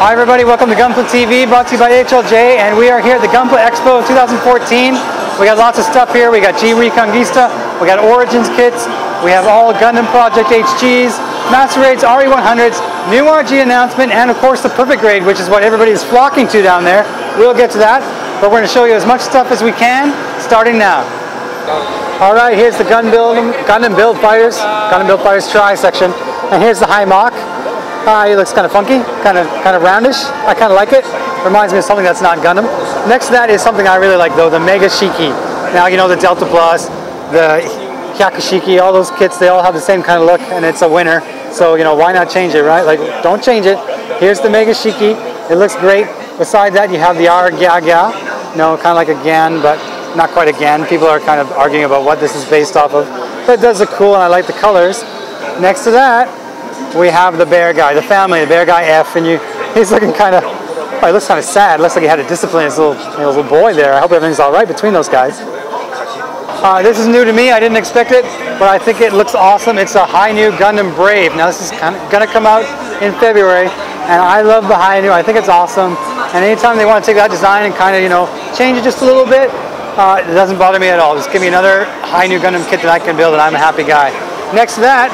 Hi everybody, welcome to Gunpla TV, brought to you by HLJ, and we are here at the Gunpla Expo 2014. We got lots of stuff here. We got Hguc we got Origins kits, we have all Gundam Project HGs, Master Raids, RE100s, new RG announcement, and of course the Perfect Grade, which is what everybody is flocking to down there. We'll get to that, but we're going to show you as much stuff as we can, starting now. Alright, here's the Gundam Build Fighters Tri section, and here's the Hguc. He looks kind of funky, kind of roundish. I kind of like it. Reminds me of something that's not Gundam. Next to that is something I really like though, the Mega Shiki. Now you know the Delta Plus, the Hguc, all those kits, they all have the same kind of look, and it's a winner. So you know, why not change it, right? Like, don't change it. Here's the Mega Shiki. It looks great. Beside that, you have the Hguc. You know, kind of like a GAN, but not quite a GAN. People are kind of arguing about what this is based off of, but it does look cool, and I like the colors. Next to that, we have the bear guy, the family, the bear guy F, and he's looking kind of, well, he looks kind of sad. Looks like he had to discipline his little boy there. I hope everything's all right between those guys. This is new to me. I didn't expect it, but I think it looks awesome. It's a High-Nu Gundam Brave. Now this is going to come out in February, and I love the High-Nu. I think it's awesome. And anytime they want to take that design and kind of, you know, change it just a little bit, it doesn't bother me at all. Just give me another High-Nu Gundam kit that I can build, and I'm a happy guy. Next to that,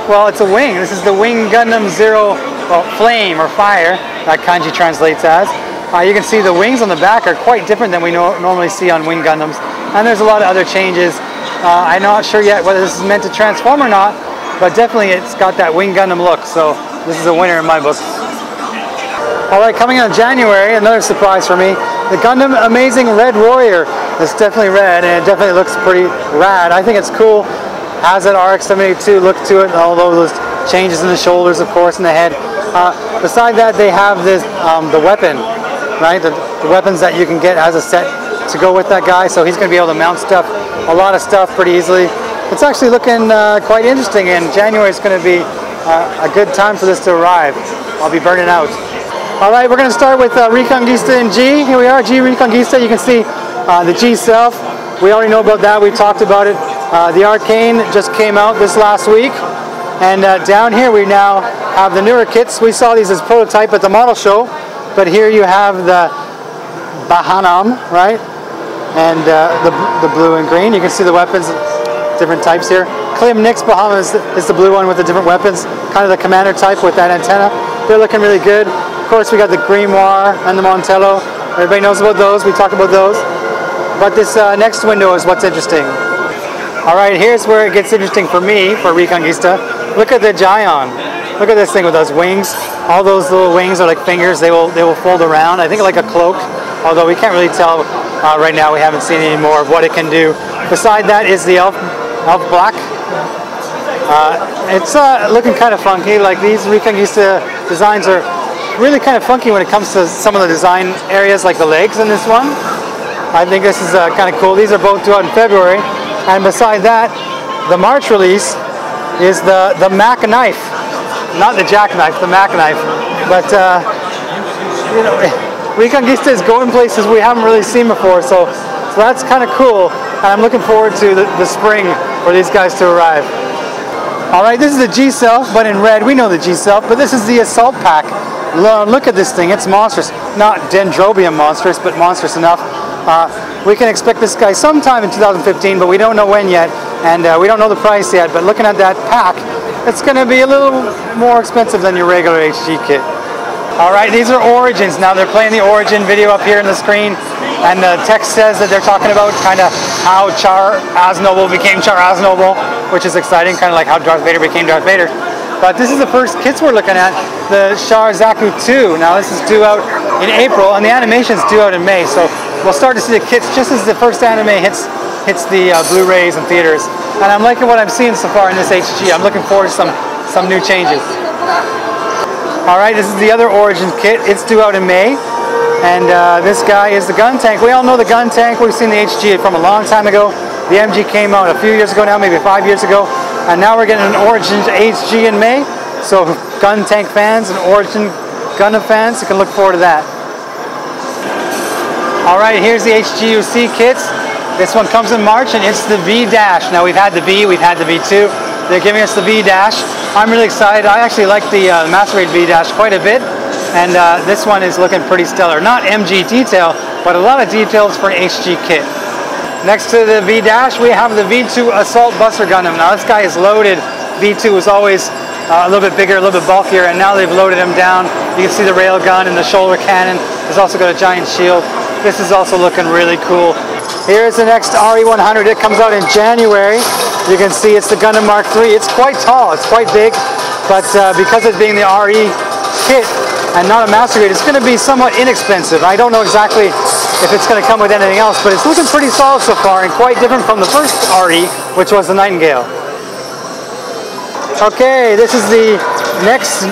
well, it's a wing. This is the Wing Gundam Zero, well, Flame or Fire, that kanji translates as. You can see the wings on the back are quite different than we normally see on Wing Gundams. And there's a lot of other changes. I'm not sure yet whether this is meant to transform or not, but definitely it's got that Wing Gundam look. So this is a winner in my book. Alright, coming in January, another surprise for me, the Gundam Amazing Red Warrior. It's definitely red, and it definitely looks pretty rad. I think it's cool. Has that RX-782 look to it, and all those changes in the shoulders, of course, and the head. Beside that, they have this the weapon, right? The weapons that you can get as a set to go with that guy. So he's going to be able to mount stuff, a lot of stuff, pretty easily. It's actually looking quite interesting, and January is going to be a good time for this to arrive. I'll be burning out. All right, we're going to start with Hguc in G. Here we are, Hguc. You can see the G self. We already know about that. We talked about it. The Arcane just came out this last week, and down here we now have the newer kits. We saw these as prototype at the model show, but here you have the Bahanam, right? And the blue and green. You can see the weapons, different types here. Klim Nix Bahanam is the blue one with the different weapons, kind of the commander type with that antenna. They're looking really good. Of course, we got the Grimoire and the Montello. Everybody knows about those. We talked about those. But this next window is what's interesting. Alright, here's where it gets interesting for me, for Reconquista. Look at the Gion. Look at this thing with those wings. All those little wings are like fingers. They will fold around. I think like a cloak, although we can't really tell right now. We haven't seen any more of what it can do. Beside that is the Elf Black. It's looking kind of funky. Like, these Reconquista designs are really kind of funky when it comes to some of the design areas, like the legs in this one. I think this is kind of cool. These are both due out in February. And beside that, the March release is the Mac knife. Not the jackknife, the Mac knife. But, you know, Reconquista is going places we haven't really seen before, so that's kind of cool. And I'm looking forward to the spring for these guys to arrive. Alright, this is the G-Self, but in red. We know the G-Self, but this is the Assault Pack. Look at this thing, it's monstrous. Not Dendrobium monstrous, but monstrous enough. We can expect this guy sometime in 2015, but we don't know when yet, and we don't know the price yet. But looking at that pack, it's going to be a little more expensive than your regular HG kit. Alright, these are Origins. Now they're playing the Origin video up here on the screen, and the text says that they're talking about kind of how Char Aznable became Char Aznable, which is exciting, kind of like how Darth Vader became Darth Vader. But this is the first kits we're looking at, the Char Zaku 2. Now this is due out in April, and the animation's due out in May, so we'll start to see the kits just as the first anime hits the Blu-rays and theaters. And I'm liking what I'm seeing so far in this HG. I'm looking forward to some new changes. Alright, this is the other Origin kit. It's due out in May. And this guy is the gun tank. We all know the gun tank. We've seen the HG from a long time ago. The MG came out a few years ago now, maybe 5 years ago. And now we're getting an Origins HG in May. So gun tank fans and Origin Gundam fans, you can look forward to that. Alright, here's the HGUC kits. This one comes in March, and it's the V-Dash. Now we've had the V, we've had the V2. They're giving us the V-Dash. I'm really excited. I actually like the Master Raid V-Dash quite a bit. And this one is looking pretty stellar. Not MG detail, but a lot of details for an HG kit. Next to the V-Dash, we have the V2 Assault Buster Gundam. Now this guy is loaded. V2 was always a little bit bigger, a little bit bulkier, and now they've loaded him down. You can see the rail gun and the shoulder cannon. He's also got a giant shield. This is also looking really cool. Here's the next RE100. It comes out in January. You can see it's the Gundam Mark III. It's quite tall, it's quite big, but because it's being the RE kit and not a master grade, it's going to be somewhat inexpensive. I don't know exactly if it's going to come with anything else, but it's looking pretty solid so far and quite different from the first RE, which was the Nightingale. Okay, this is the next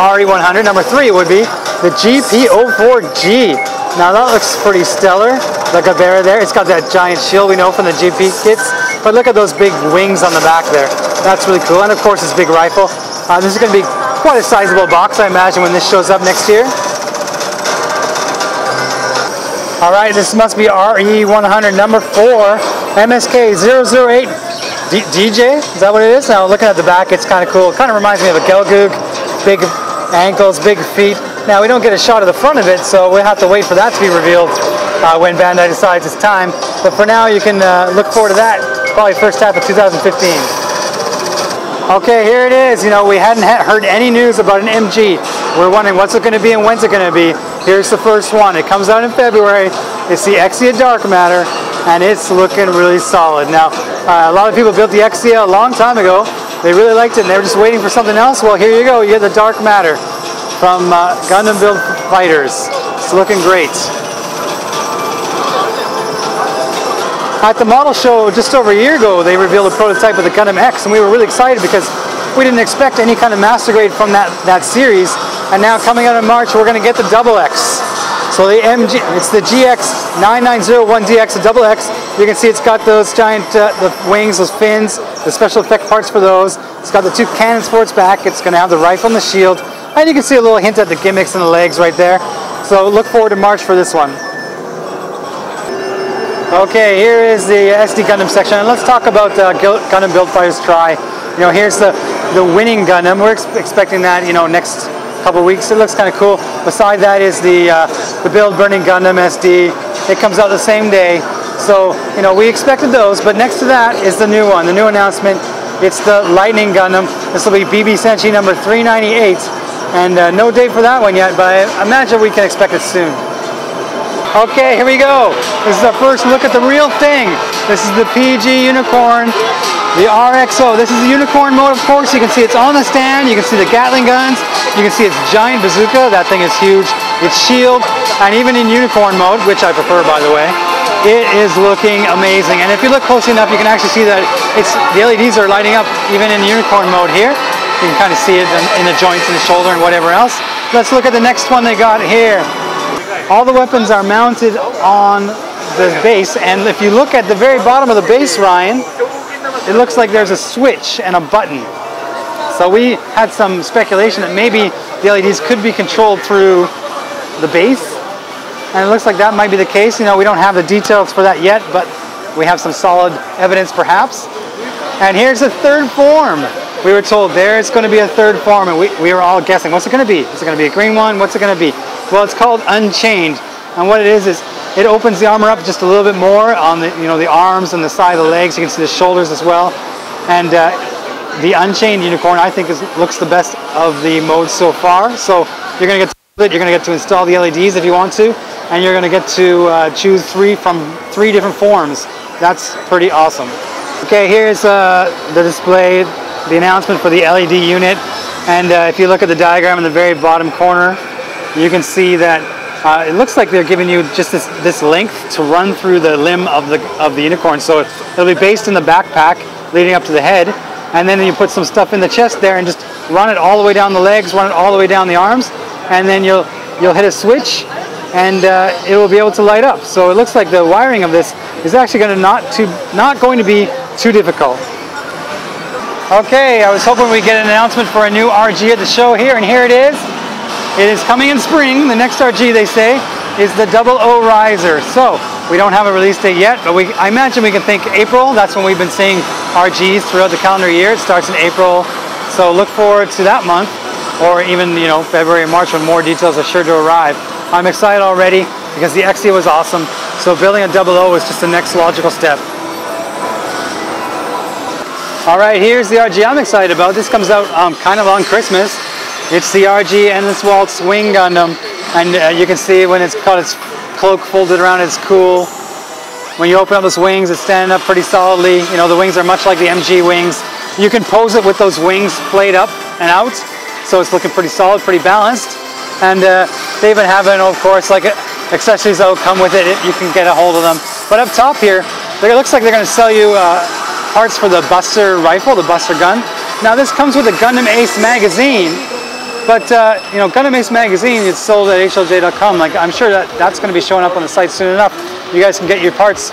RE100, number 3 it would be, the GP04G. Now that looks pretty stellar, the Gabera there. It's got that giant shield we know from the GP kits, but look at those big wings on the back there. That's really cool, and of course this big rifle. This is going to be quite a sizable box, I imagine, when this shows up next year. Alright, this must be RE100 number 4, MSK008 DJ, is that what it is? Now looking at the back, it's kind of cool. It kind of reminds me of a Hguc, big ankles, big feet. Now we don't get a shot of the front of it, so we'll have to wait for that to be revealed when Bandai decides it's time. But for now, you can look forward to that, probably first half of 2015. Okay, here it is. You know, we hadn't heard any news about an MG. We're wondering what's it going to be and when's it going to be. Here's the first one. It comes out in February. It's the Exia Dark Matter, and it's looking really solid. Now, a lot of people built the Exia a long time ago. They really liked it, and they were just waiting for something else. Well, here you go. You get the Dark Matter from Gundam Build Fighters. It's looking great. At the model show just over a year ago, they revealed a prototype of the Gundam X, and we were really excited because we didn't expect any kind of master grade from that series. And now coming out in March, we're going to get the Double X. So the MG, it's the GX9901DX, the Double X. You can see it's got those giant the wings, those fins, the special effect parts for those. It's got the 2 cannons for its back. It's going to have the rifle and the shield. And you can see a little hint at the gimmicks and the legs right there. So look forward to March for this one. Okay, here is the SD Gundam section, and let's talk about Gundam Build Fighters Try. You know, here's the winning Gundam. We're expecting that, you know, next couple of weeks. It looks kind of cool. Beside that is the Build Burning Gundam SD. It comes out the same day. So, you know, we expected those, but next to that is the new one, the new announcement. It's the Lightning Gundam. This will be BB Senshi number 398, and no date for that one yet, but I imagine we can expect it soon. Okay, here we go. This is our first look at the real thing. This is the PG Unicorn, the RXO. This is the Unicorn mode, of course. You can see it's on the stand. You can see the Gatling guns. You can see its giant bazooka. That thing is huge. Its shield, and even in Unicorn mode, which I prefer, by the way, it is looking amazing. And if you look closely enough, you can actually see that the LEDs are lighting up even in Unicorn mode here. You can kind of see it in the joints in the shoulder and whatever else. Let's look at the next one they got here. All the weapons are mounted on the base, and if you look at the very bottom of the base, Ryan, it looks like there's a switch and a button. So we had some speculation that maybe the LEDs could be controlled through the base, and it looks like that might be the case. You know, we don't have the details for that yet, but we have some solid evidence perhaps. And here's the third form. We were told there's going to be a third form, and we were all guessing, what's it going to be? Is it going to be a green one? What's it going to be? Well, it's called Unchained, and what it is it opens the armor up just a little bit more on the, you know, the arms and the side of the legs. You can see the shoulders as well, and the Unchained Unicorn I think looks the best of the modes so far. So you're going to get to install the LEDs if you want to, and you're going to get to choose 3 from 3 different forms. That's pretty awesome. Okay, here's the display, the announcement for the LED unit, and if you look at the diagram in the very bottom corner, you can see that it looks like they're giving you just this length to run through the limb of the unicorn. So it'll be based in the backpack leading up to the head, and then you put some stuff in the chest there and just run it all the way down the legs, run it all the way down the arms, and then you'll hit a switch, and it will be able to light up. So it looks like the wiring of this is actually going to not going to be too difficult. Okay, I was hoping we'd get an announcement for a new RG at the show here, and here it is. It is coming in spring. The next RG, they say, is the 00 Riser. So we don't have a release date yet, but I imagine we can think April. That's when we've been seeing RGs throughout the calendar year. It starts in April, so look forward to that month. or even, you know, February or March when more details are sure to arrive. I'm excited already because the Exia was awesome. So building a 00 is just the next logical step. All right, here's the RG I'm excited about. This comes out kind of on Christmas. It's the RG Endless Waltz Wing Gundam, and you can see when it's got its cloak folded around, it's cool. When you open up those wings, it's standing up pretty solidly. You know, the wings are much like the MG wings. You can pose it with those wings played up and out, so it's looking pretty solid, pretty balanced. And they even have, of course, like accessories that will come with it. You can get a hold of them. But up top here, it looks like they're going to sell you parts for the Buster rifle, the Buster gun. Now this comes with a Gundam Ace magazine, but you know, Gundam Ace magazine is sold at HLJ.com. Like, I'm sure that's going to be showing up on the site soon enough. You guys can get your parts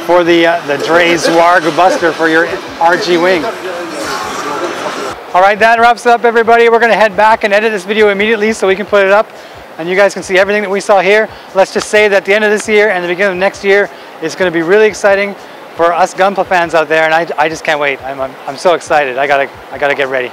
for the Dre's Warg Buster for your RG wing. All right, that wraps it up, everybody. We're going to head back and edit this video immediately so we can put it up, and you guys can see everything that we saw here. Let's just say that the end of this year and the beginning of next year is going to be really exciting for us Gunpla fans out there, and I just can't wait. I'm so excited. I gotta get ready.